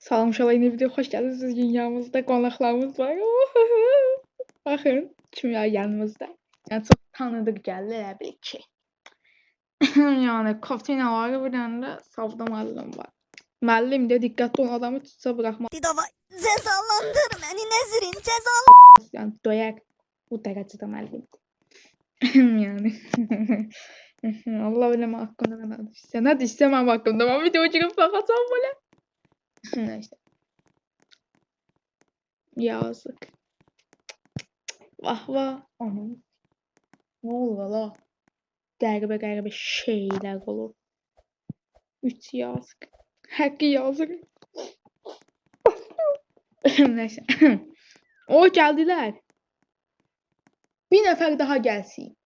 Salam uşaqlar, yeni video xoş gəldiniz. Dünyamızda qonaqlarımız var. Baxın, kimlər yanımızda. Yəni çox tanıdıq gəldi elə bil ki. Yəni Kaftina var, bir dənə də Savda müəllim var. Müəllim də diqqətli olan adamı tutsa buraxmaz. Didava cezalandır beni Nezrin cezalandır. Yəni döyək bu dərəcədə müəllimdir. Yəni Allah bilir haqqında nə deyirsən. Nə deyirsən mənim haqqımda? Mən video çəkib baxacağam belə. Neyse. Yazık. Vah vah. Anam. Ne oluyor la? Qəribə şeyler olur. 3 yazık. Hakkı yazık. Neyse. O geldiler. Bir nefer daha gelsin.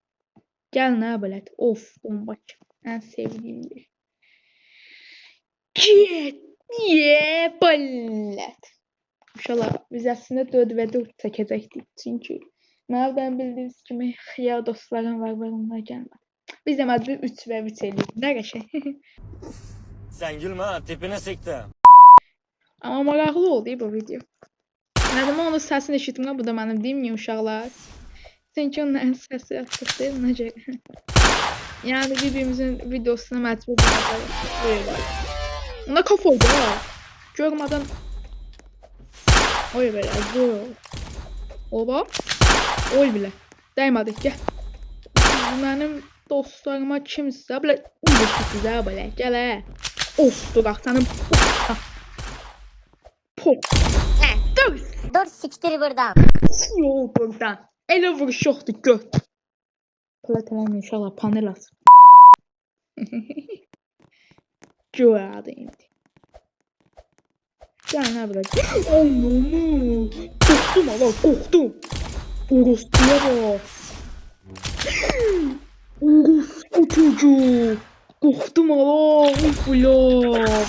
Gel ne böyle? Of bomba. En sevdiğim bir. Git. Ballet. İnşallah biz əslində 4 və 4 çəkəcəkdik. Çünki məndən bildiyiniz kimi xiyar dostlarım var və onlar gəlmədi. Biz də məcbur 3 və 3 elədik. Nə qəşəng. Sen gülme ha, tipine siktim. Amma maraqlı oldu bu video. Nədim onun səsini eşitmirəm. Bu da mənim deyim uşaqlar. Çünki onun səsi artıq deyil. Necə? Yəni bir-birimizin videosuna məcbur olacağıq. Ona kafa oldu ha. Görmeden. Oy böyle. Oba. Oy bile. Değmedi. Gel. Benim dostlarıma kimsə belə size böyle. Gel he. Of dur aksanım. Pop. Dur. Dur siktir buradan. Yok buradan. Ele vuruş yoktu göt. Platelem inşallah panel at. Cuadı indi. Ya ne bırak? Anamı. Korktum ama korktum. Orospuya bak. Orospu çocuğu. Korktum ama. Uf ulan.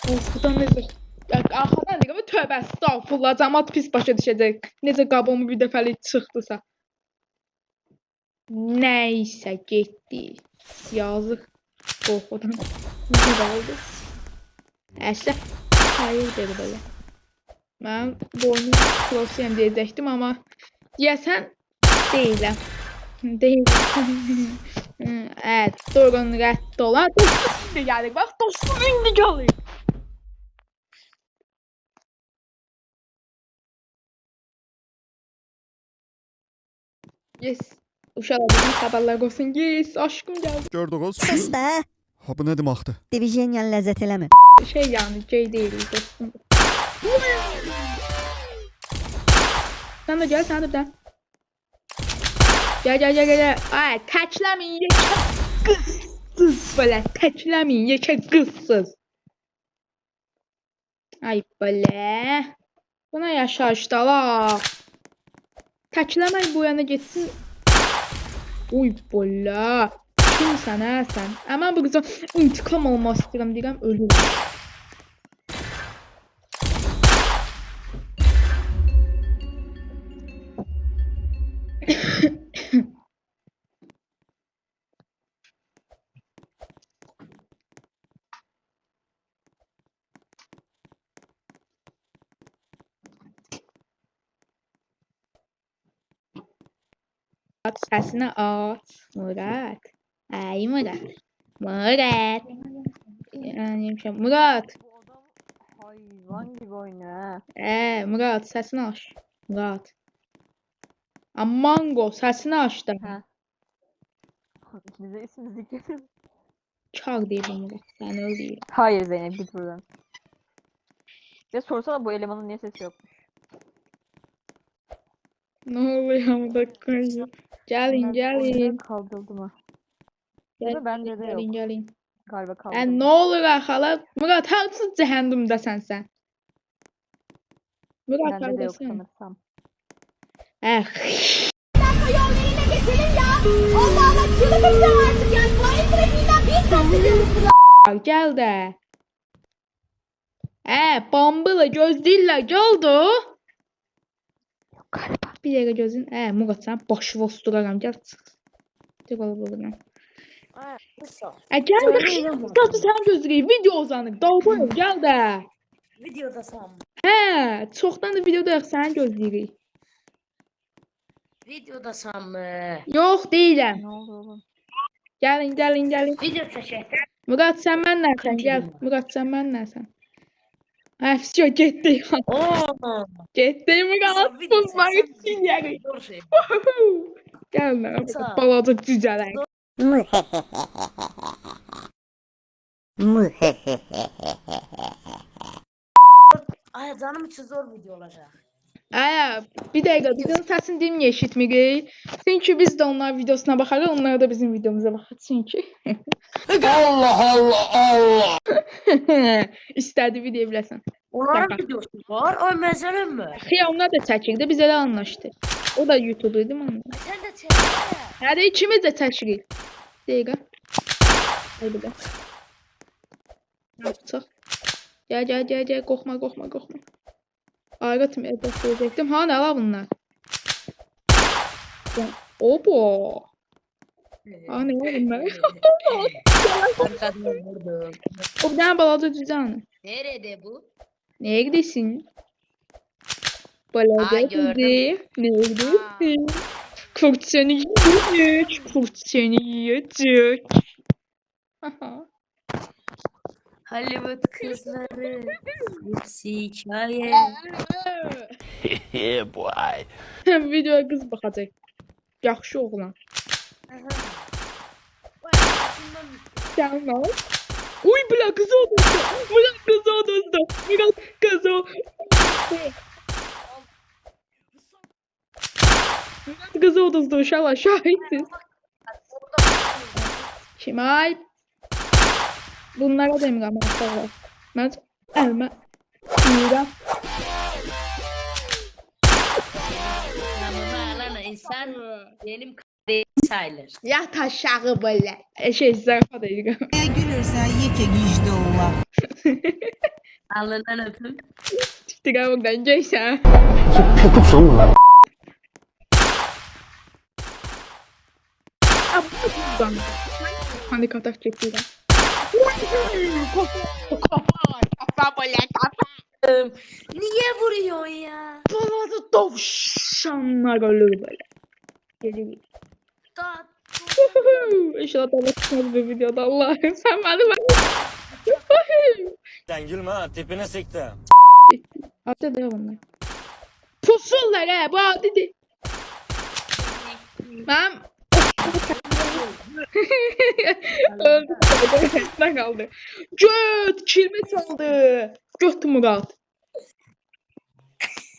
Korkudan neyse. Arxadan deyirəm, tövbə estağfurullah. Cəmat pis başa düşəcək. Necə qabımı bir dəfəlik çıxdısa. Neyse getdi. Yazıq. Korkudan. Ne oldu? Əsə. Hayır dedi böyle. Ben boynu prosiyem diyecektim ama deyəsən deyiləm. Deyiləm. Evet, durun rədd ola. Dostum indi gəlir. Bax, dostum indi gəlir. Yes. Uşaqlar bizim xəbərlər olsun. Yes, aşkım gəldi. Gördünüz? Sus da. Ha bu ne deməkdir? Division lezzet eləmir. Şey yani gay değil dostum. Sen de gel, sen de bir daha. Gel. Ay, təkləmin yekə qızsız böyle. Təkləmin yekə qızsız. Ay böyle. Buna yaşayışda la. Təkləmək bu yana getsin. Uy böyle. Kimsən hə sən? Əmən bu qıza intikam almaq istəyirəm deyirəm, ölürüm. At səsini at. Murat. Ay Murat. Murat. Yani Murat. Bu adam hayvan gibi oynuyor. Murat səsini aç. Murat. Amango səsini açdı. Ha. Bize ismi zikredin. Çağ deyir Murat. Sen öyle. Hayır Zeynep git buradan. Ya sorsana bu elemanın niye sesi yokmuş? Ne oluyor Murat koyuyor. Gelin. Kaldırdı mı? Gel, Ya da bende de yok. Gelin. Galiba kaldırdı. Ne olur hala? Murat hansı cehennemdesən sen? Murat Bende de yok neredesin? sanırsam. Yollarına geçelim ya. Allah Allah çıldıracağım artık yani. Bu ayın trafiğinden bir saat Gel de. Bambıla göz diller geldi. Galiba. Bir yere gözün. Murat sen başı vosturaram. Gel çık. Çık ol buradan. Gel de. Nasıl sen gözlüğü video uzanır. Dalbayım gel de. Videodasan. Hə, çoxdan da videoda yox, səni gözləyirik. Videodasan mı? Yox, deyiləm. Ne oldu oğlum? Gəlin, gəlin, gəlin. Video çəkək. Murad, sən mənləsən, gəl. Murad, sən mənləsən. Hə, все, getdi. Oo. Getdi Murad. Buzlar üçün gəlir. Doğru şey. Gəl mənə, Sağ ol. balaca cücələr. Ay canım için zor video olacak. Hə, bir dəqiqə, videonun səsini deyə eşitmirik. Çünki biz də onlar videosuna baxarıq, onlar da bizim videomuza baxır çünki. Allah Allah Allah. İstədi deyə biləsən. Onların videosu var. Ay məsələn mi? Xiya onlar da çəkirdi, biz elə anlaşdıq. O da YouTube idi mən. Sen de çek. Hadi ikimiz də çəkirik. Dəqiqə. Haydi də. Ne yapacaq? Gəl, gəl, gəl, gəl, qorxma, qorxma, qorxma. Ayqatım evdə söyləyəcəkdim. Ha, nə var bunlar? Obo. Ha, nə var bunlar? Arkadan vurdum. O bir dənə balaca cüzdanı. Nerede bu? Neye gidiyorsun? Balaca Aa, gördüm. kızı. Neye gidiyorsun? Kurt seni yiyecek. Kurt seni yiyecek. Hollywood kızları. Hepsi hikaye. Yeah boy. Videoya kız bakacak. Yaxşı oğlan. Sen ne? Uy bula kız oldu. Bula kız oldu. Bula kız oldu. Kız oldu uşaqlar şahitsiz. Şimal. Bunlara demirəm uşaqlar. Mən əlimə yürəm. Lan insan benim sayılır. Yat aşağı böyle. Şey zarafat edirəm. Gülürsən yekə gicdə olar. Alnından öpüm. Tiktirəm oradan geysən. Hani katak çəkirəm. Niye vuruyorsun ya? Balaca dovşanlar ölür böyle. Gelir. Da, İnşallah da çıkmaz bu videoda Allah'ım. Sen beni Sen gülme ha, tipine siktim. Hatta da bunlar. Pusullar he bu dedi. Ben öldüm. Ne kaldı? Göt kilme çaldı. Göt Murat.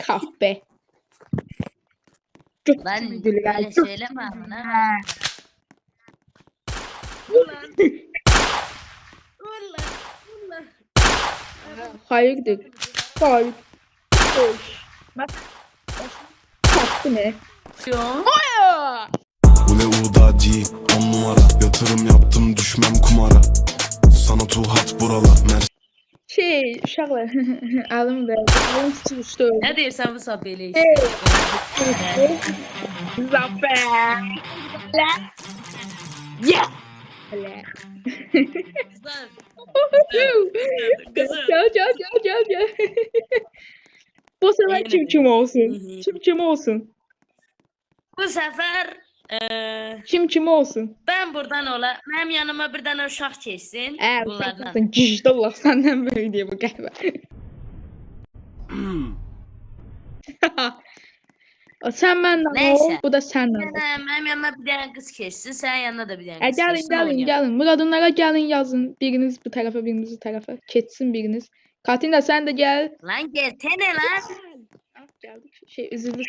Kahpe. Göt lan müdürü böyle geldi. söyleme bana. Hayırdır? Hayır. Hoş. Bak. Taktı ne? Yok. Hayır. Bu ne udadi 10 numara yatırım yaptım düşmem kumara. Sana tuhat buralar Şey, uşaqlar, əlim verdi, əlim tutuşdu. Ne diyorsan bu sabeli Hey. işte. Zafer. Yeah. Öyle. Kızlar. Gel. Bu sefer kim olsun? Kim olsun? Bu sefer Kim olsun? ben buradan ola. Benim yanıma bir tane uşaq keçsin. Bunlardan. Uşaqsın, gicdə Allah səndən böyük deyə bu qəhvə. Sən mənlə Neyse. ol, bu da sənlə ol. Benim yanıma bir tane kız keçsin. Senin yanına da bir tane kız keçsin. Gəlin, oynayalım. Muradınlara gəlin yazın. Biriniz bu tərəfə, biriniz bu tərəfə. Keçsin biriniz. Katina sən də gəl. Lan gelsene lan. Geldik. Şey üzüldüm.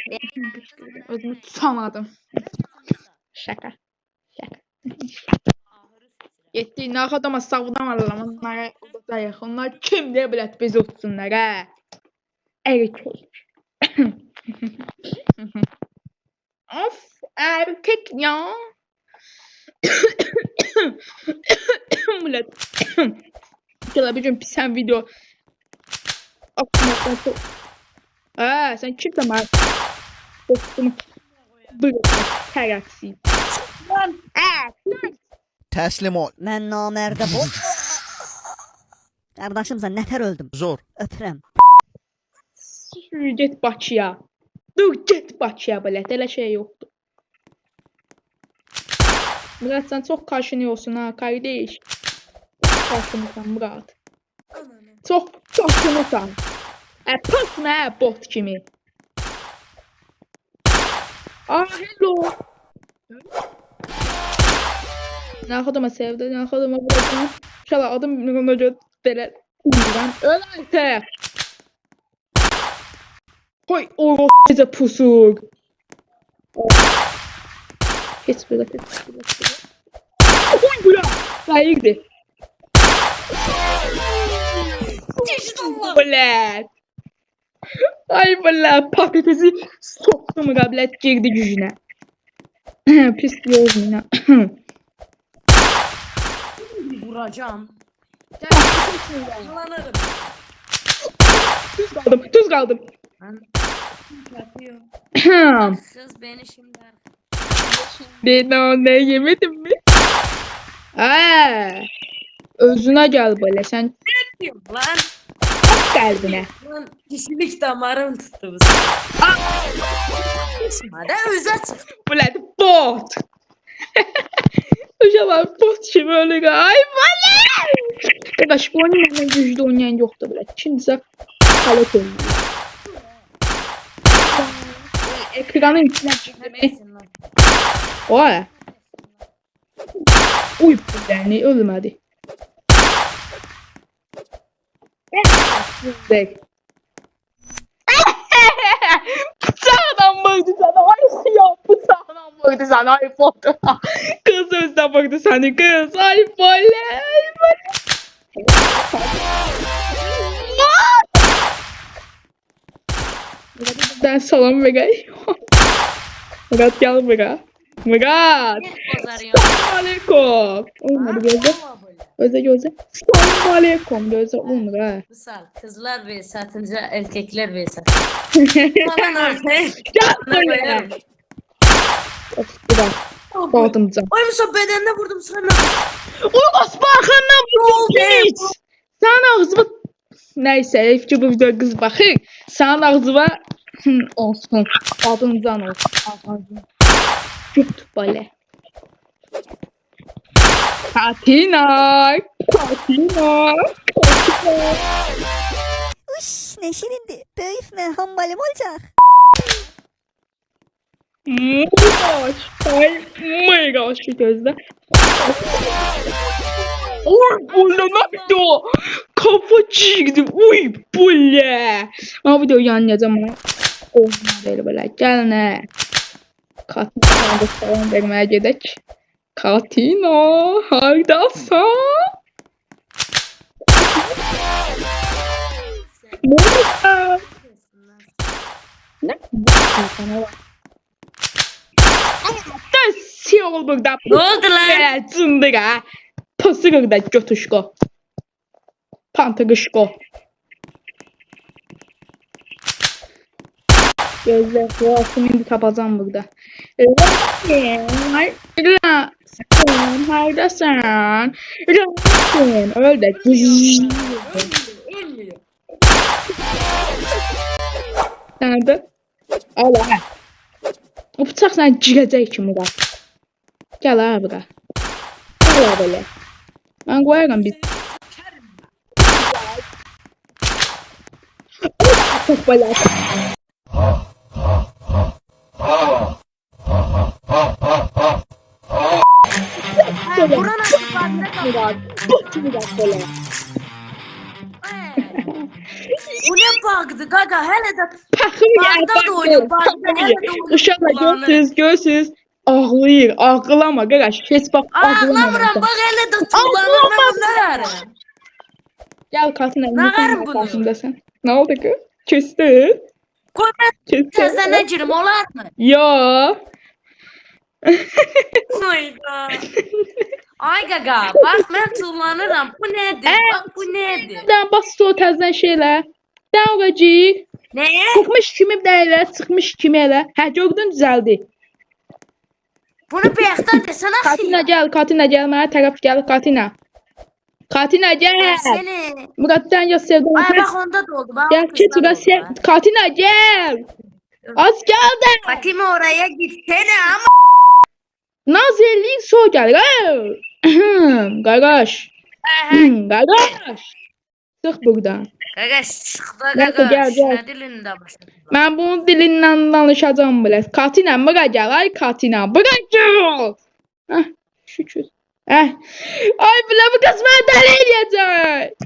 Özümü tutamadım. Şaka. Getdik. Nə adama sağdan alalım. Onlara udacaq. Onlar kim deyə bilər biz utsunlar hə? Erkek. Of erkek ya. Millet. Şöyle bir gün pisen video. Aklıma çok. Sen kimsin ben? Dostum. Bırak. Şerefsiz. Təslim ol. Mən namərdə bu. Qardaşımsan nətər öldüm. Zor. Öpürəm. Get Bakıya. Dur get Bakıya belə. Elə şey yoxdur. Murat sen çok kaşınıyorsun ha kardeş. Kaşınırsan Murat. Çok kaşınırsan. Pasma ha bot kimi. Hello. Ne adama sevdi, ne adama vuracağım. İnşallah adım bunu gösterir. Öl artık. Hoy o bize pusur. Geç böyle. Oy bula. Hayırdır? Bula. Ay bula patatesi soktu mu gablet girdi gücüne. Pis yoluna. Vuracağım. Gel. Yalanırım. Tuz kaldım. Ben yapıyor. Kız beni şimdi. Ben onu yemedim mi? Özüne gel böyle sen Yapıyorum lan. kalbine. Lan kişilik damarım tuttu bu sefer. Özü çık. Ulan bot. Uşalar bot gibi öyle ay bana. Arkadaş bu oyunu hemen güçlü oynayan yoktu böyle. Şimdise kalıp oynuyor. Ekranın içine girdi. Oy. Uy yani ölmedi. Bıçağından vurdu sana. Ay siyah bıçağından vurdu sana. Ay foto. Kız özden vurdu seni kız. Ay böyle. Ay böyle. Ben salam vereyim. Murat gel buraya. Murat. Selamünaleyküm. Olmadı gözü. Gözü. Selamünaleyküm gözü. Olmadı ha. Misal kızlar ve satınca erkekler ve satınca. Falan artık. Gel buraya. Bir bak. Dağıtımca. Oy Musa bedenine vurdum sana. O Osman'dan vurdum piç. Sen ağzıma... Neyse ki bu video kız bakır. Sen ağzıma... olsun. Adımcan olsun. Ağzına. Çok böyle. Katina. Uş, ne şirindi. Böyüfme hambalım olacak. Ay mega şu gözle. Oy bulla ne video? Kafa çıktı. Uy bulla. Ama video yanacağım ama. Olmadı böyle. Gel ne? Katina da selam vermeye gedek. Katina haydasın. Ne? Sana bak. Sil burada. Ne oldu lan? Zındıra. Pısırır da götüşko. Pantırışko. Gözler kulağısını indi tapacağım burada. Haydasın. Öyle. Ölmüyor. Nerede? Allah. O bıçaq səni girəcək kimi var. Gəl ha bura. Gəl ha belə. Mən qoyaram bir. Çok belə. Buranın adını Murat. Bot kimi var belə. Bu ne bug'dı gaga hele de Paxım bug'da da oynuyor bug'da hele de oynuyor. Uşaqlar görsünüz. Ağlayır. Ağlama qaqaş. Heç bax Ağlamıram bak hele de tuğlanır ne Gel Katina. Nağarım bunu. Karşımdasın. Ne oldu ki? Küstün. Koy ben Küstün. tezene girim olar mı? Yo. Hayda. Ay gaga bak ben tuğlanırım bu nedir bak bu nedir? Dən bas o təzdən şeylə. Dən olacaq. Neye? Çıxmış kimi də elə, çıxmış kimi elə. Hə gördün düzəldi. Bunu bir yaktan desene Katina ya. gəl, Katina gəl mənə tərəf gəl, Katina. Katina gel. Seni. Murat sen ya sevdim. Ay bak onda da oldu. Bak Gel kızlar çeti ben oldu sev. ha. Katina gel. Az geldi. Fatime oraya gitsene ama. Nazirliğin so gel. Kardeş. Kardeş. Sık buradan. Gaga sıkta Neyse, gaga. gel, gel. Ne dilinde başladı? Ben bunun dilinden danışacağım biraz. Katina bırak gel. Ay Katina bırak gel. Heh, şükür. Ay bile bu kız beni deli edecek.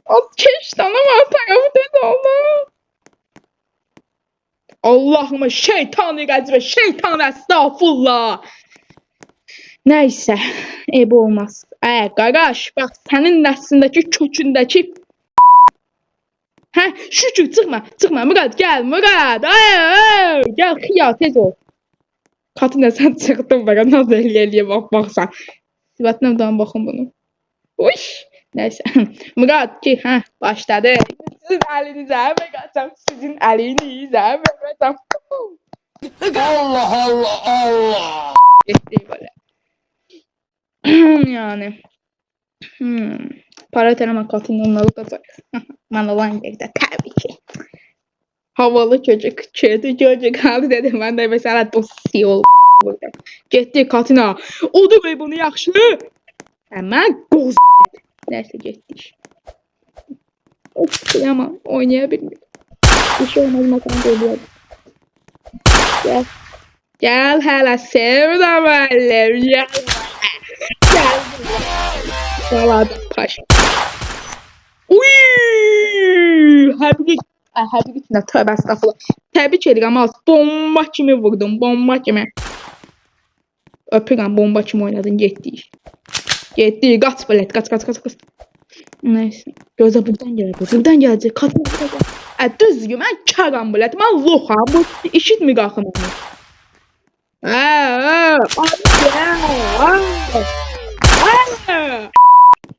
Az keştan ama tarafı dedi Allah. Allah'ıma şeytanı gazbe şeytan estağfurullah. Neyse. Bu olmaz. Kardeş bak senin neslindeki kökündeki şükür çıkma Murat gel Murat gel xiyar tez ol. Katina sen çıktın bana nasıl eliye baksan. Sivatına bakın bunu. Uy. Neyse. Murat ki başladı. Sizin elinize vereceğim. Sizin elinize vereceğim. Allah Allah Allah. Gitti böyle. Yani. Para tanımak Katina'nın onları kazanır. Bana olan geride tabii ki. Havalı çocuk. Kötü çocuk abi dedim. Ben de mesela dosya ol. Burada. Gitti Katina. Odur ve bunu yaxşı. Hemen qoz. Neyse getdik. Of kıyamam. Oynayabilmiyorum. Bir şey olmaz makan geliyor. Gel. Gel hele sevda müəllim. Gel. Gel. Saladı paşa. Uy! Həbibi içində tövbə estağfurullah. Təbrik edirəm az. Bomba kimi vurdum. Bomba kimi. Öpürəm bomba kimi oynadın. Getdik. Getdik. Qaç bilet. Qaç. Neyse. Gözə buradan gələcək. Buradan gələcək. Qatın buradan. Düzgün. Mən karam bilet. Mən loxam. Bu işitmi qalxım onu.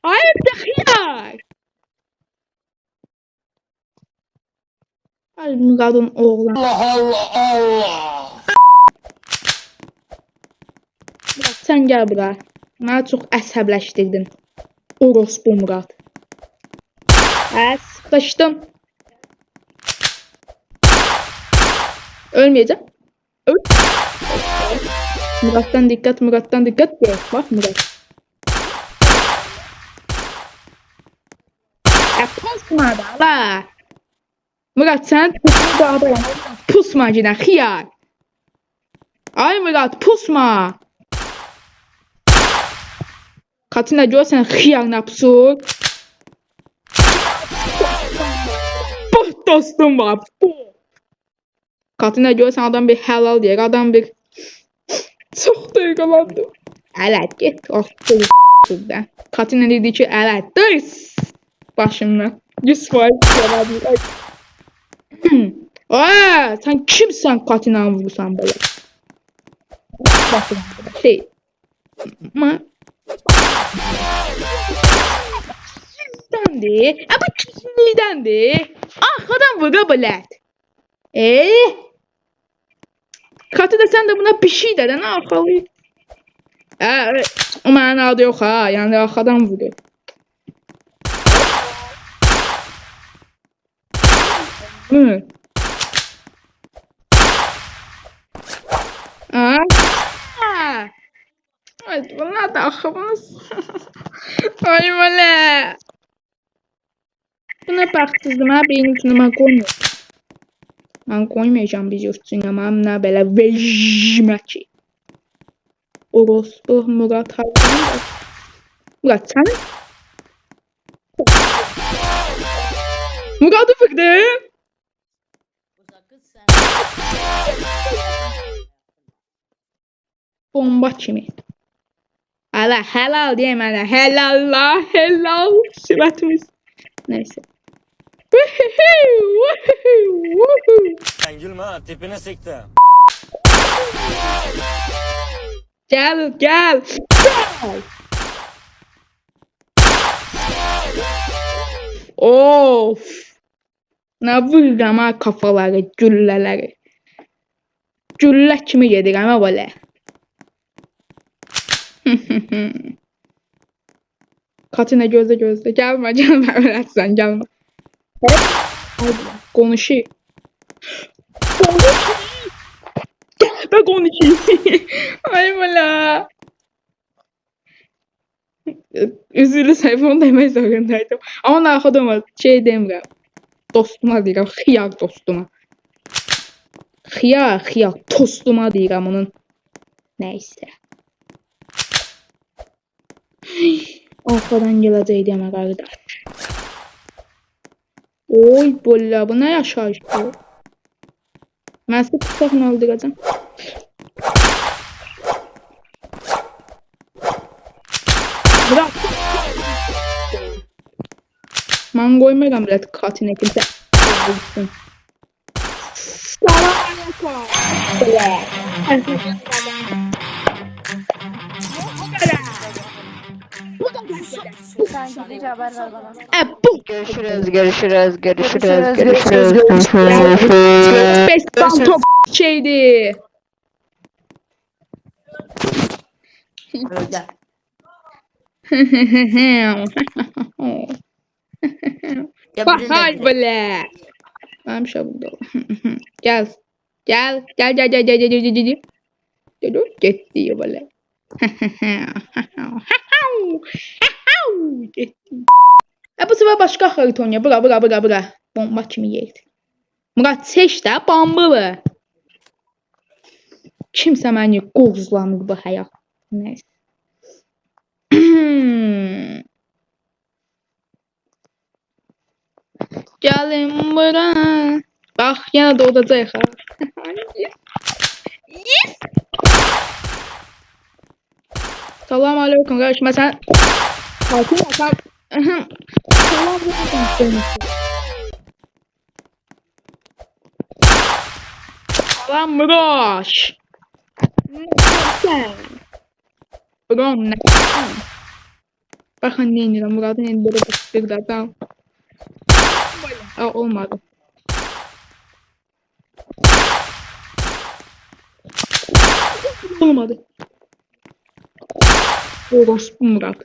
Hayır da xiyar. Ay qadın oğlan. Allah Allah Allah. Murat sen gel bura. Mənə çox əsəbləşdirdin. Orospu Murat. Sıkıştım. Ölmeyeceğim. Öl. Murat'tan dikkat. Gel. Bak Murat. Pusma da la. Murat sen pusma da adam. Pusma yine xiyar. Ay Murat pusma. Katina görsən xiyar ne pusur? Bu dostum var. Bu. Katina görsən adam bir helal deyir. Adam bir çok duygulandı. Evet git. Burada. Katina dedi ki evet dur. Başımdan. 100% yalan. Sen kimsen Katina'nı vursan böyle? Bakın şey. Ama sizdendi. Bu kimliğdendi. Arkadan vura bilet. Katina sen de buna bir şey dedin arkalı. O mənada yok ha. Yani arkadan vuruyor. Ay bunlar da akımız. Ay böyle. Buna baktızdım ha benim üstüne ben koymuyorum. Ben koymayacağım biz üstüne ama ne böyle vejmeki. Orospu Murat Hayvan. Murat sen? Murat'ı fırdı. Bomba kimi. Allah helal diye mənə. Helal la helal. Sivətimiz. Neyse. Sen gülme ha, tipini siktim. Gel gel. Of. Ne vururam ha kafaları, güllələri. Güllə kimi gedir ama böyle. Katina gözle. Gelme öğretsen gelme. Hadi konuşayım. Ben konuşayım. Ay bala. Üzülü sayfamı demək zorundaydım. Ama narxodama şey demirəm. Dostuma deyirəm, xiyar dostuma. Xiyar tostuma deyirəm onun. Neyse. Arkadan gələcək demə qardaş. Oy bolla, bu nə yaşayışdır? Mən sizə tutaqla öldürəcəm. Bırak. Mən qoymayacam bilət katinə kimsə. Salam aleyküm. Sen gidince haber ver bana. Bu. Görüşürüz. Beş top şeydi. Öyle. Ya Bak birinde hay bile. böyle. Ben bir şey buldum. Gel. Gitti böyle. Gitti. Bu sefer başka harita oynuyor. Bura. Bomba kimi yerdi. Murat seç də bombalı. Kimsə məni qozlamır bu həyat. Neyse. Gəlin bura. Bax, yenə də olacaq ha. Yes. Salam aleyküm qardaş. Məsələn, salam aleyküm. Salam Muroş. Brom ne? Bakın ne indirəm. Murad'ın indirə bir də tamam. Olmadı. Olmadı. Orospu Murad.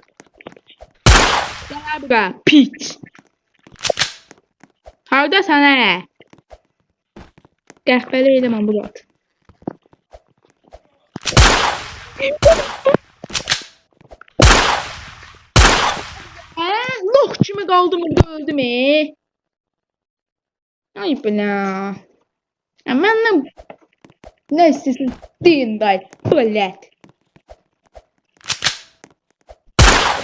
Gel buraya piç. Haradasan hə? Qəhbəli edəməm Murad. Lox kimi qaldım burada öldüm Ay bela. Məndən nə istəsin deyin day. Bələt.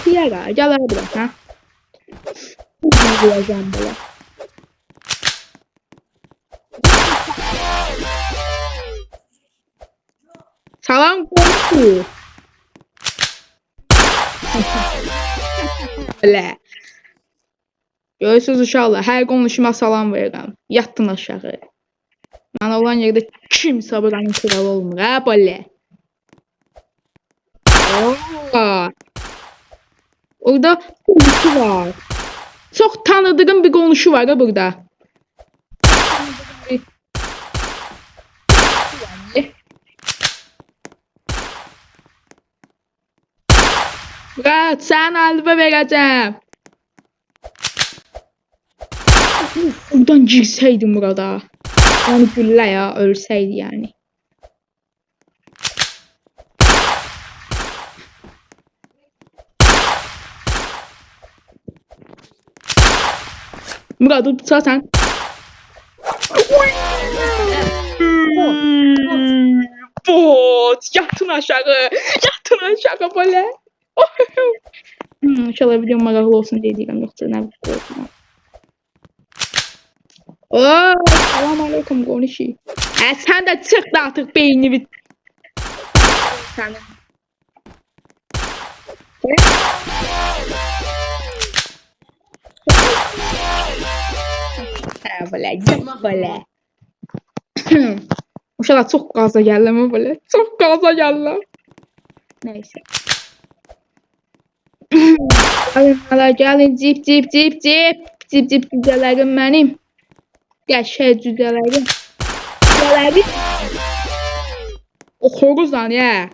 Xiyara, gəl bura ha. Vuracağım belə. Salam qonşu. Belə. Görürsünüz uşaqlar, hər qonşuma salam verirəm. Yatdın aşağı. Mən olan yerdə kimsə buranın kralı olmur, hə belə. Orada qonşu var. Çox tanıdığım bir qonşu var ha burada. Murat, sən alva verəcəm. Buradan girsəydi Murat'a. Yani güllə ya, ölsəydi yani. Murat'ı tutarsan. Bot, yatın aşağı böyle. İnşallah videom maraqlı olsun diye deyirəm, yoxsa nə olsun. Salam aleyküm qonşu. Sən də çıx da artıq beynini. Sənin. Böyle. Uşaqlar çox qaza gəldim belə. Çox qaza gəldim. Neyse. Gəlin cip cücələrim mənim. Qəşəng cücələrim. Cücələrim. O xoruzdan ya.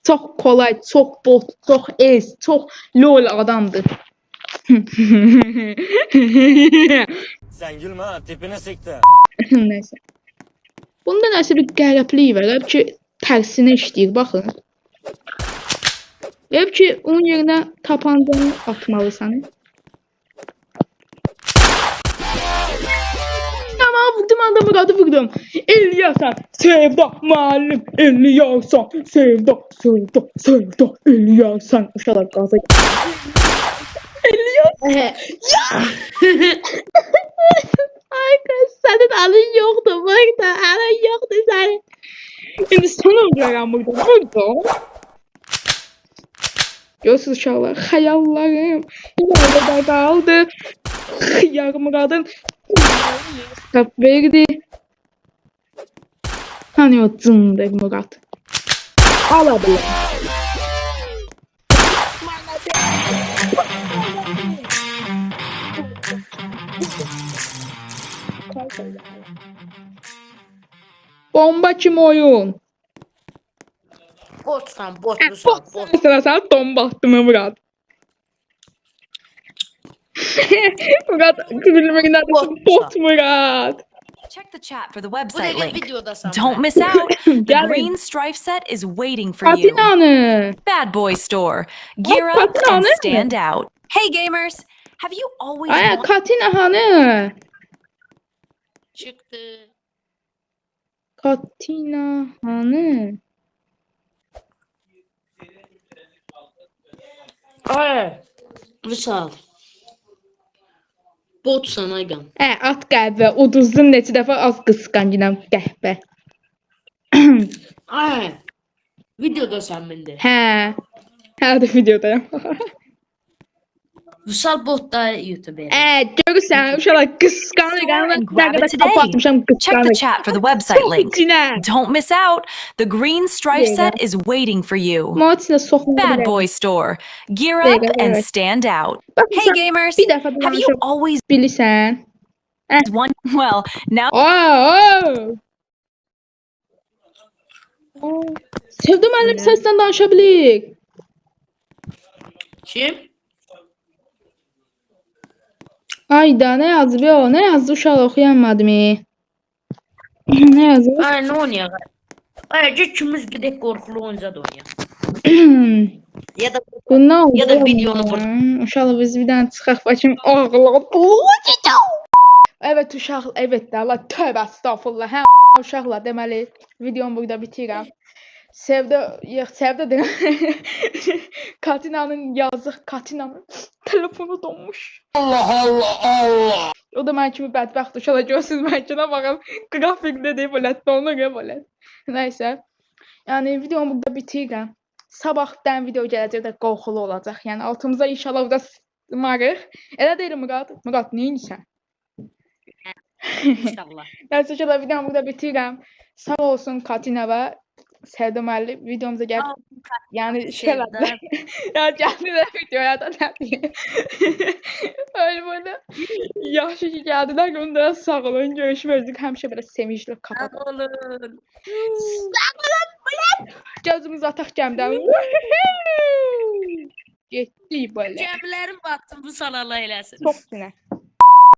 Çox kolay, çox bot, çox ez, çox lol adamdır. Sen gülme ha, tipine siktir. Nəysə. Bunda nəsə bir qəriblik var. Hep ki tərsinə işləyir, baxın. Hep ki onun yerinə tapancanı atmalısan. Tamam, vurdum adamı, adı vurdum. İlyasan, Sevda müəllim, İlyasan, Sevda, Sevda, Sevda, İlyasan. Uşaqlar qaza. İlyas. Ay kız, senin alın yoktu burada, alın yoktu senin. Şimdi sana vuracağım burada, burada. Görürsünüz uşaqlar, xəyallarım yarıda qaldı. Yarım qadın kitab verdi. Hani o cındır Murat. Ala bilər. Bomba kim oyun? Botsan, bot Vüsal, bot. Sen bomba attın Murat. Murat, kızılımın adı bot Murat. Check the chat for the Bu website da link. videodasan. Don't miss out. The Gelin. green strife set is waiting for you. Patinanı. Bad Boy Store. Gear up and Patinanı. stand out. Hey gamers, have you always Ay, wanted Katina hanı. Çıktı. Katina hanı. Ay. Vüsal. Botsan Aygan. At qəhvə, uduzdun neçə dəfə az qısqancınam qəhvə. Ay. Videodasan bende. Hə. Hə də videodayım. Vüsal bot da YouTube'a. Görürsən, uşaqlar qısqanır. and grab Nə it qədər today? kapatmışam Check the qısqanır. chat for the website link. İçinə. Don't miss out. The green strife There you set is waiting for you. Mo içinə soxma. Bad Boy Store. Gear There up you go, and evet. stand out. Bak, Hey sen gamers, bir dəfə have you danışım. always Bilirsən. one? Well, now Sevda müəllim səslə danışa bilir. Kim? Ayda, nə yazıb o? Nə yazdı uşaq oxuyamadım. Nə yazıb? Ay ne oynuyor? Ay ikimiz gidip korkulu oyuncak oynayalım. Ya da Bu nə oldu? Ya da videonu Uşaq biz bir dənə çıxaq bakım ağladı. Evet uşaq, evet də Allah tövbə estağfurullah. Hə uşaqlar deməli videomu burada bitirəm. Sevda, yox Sevda deyirəm. Katinanın yazıq Katinanın telefonu donmuş. O da mən kimi bədbəxt uşaqlar görürsünüz mənkinə baxın. Qrafikdə deyib belə donur ya belə. Nəysə. Yəni videomu burada bitirəm. Sabahdan video gələcək də qorxulu olacaq. Yəni altımıza inşallah burada marıq. Elə deyirəm Murad. Murad nə edirsən? İnşallah. Nəysə uşaqlar videomu burada bitirəm. Sağ olsun Katina və Sevda müəllim videomuza gəlib. Yəni şeylərdə. Ya gəldilər videoya da nə deyim. Öyle böyle. Yaxşı ki gəldilər. Göndərə sağ olun. Görüşmək həmişə belə sevincli kapat. Olun. Gözümüz ataq gəmdən. Getdik böyle. Cəblərim battım bu salalı eləsin. Çok sinə.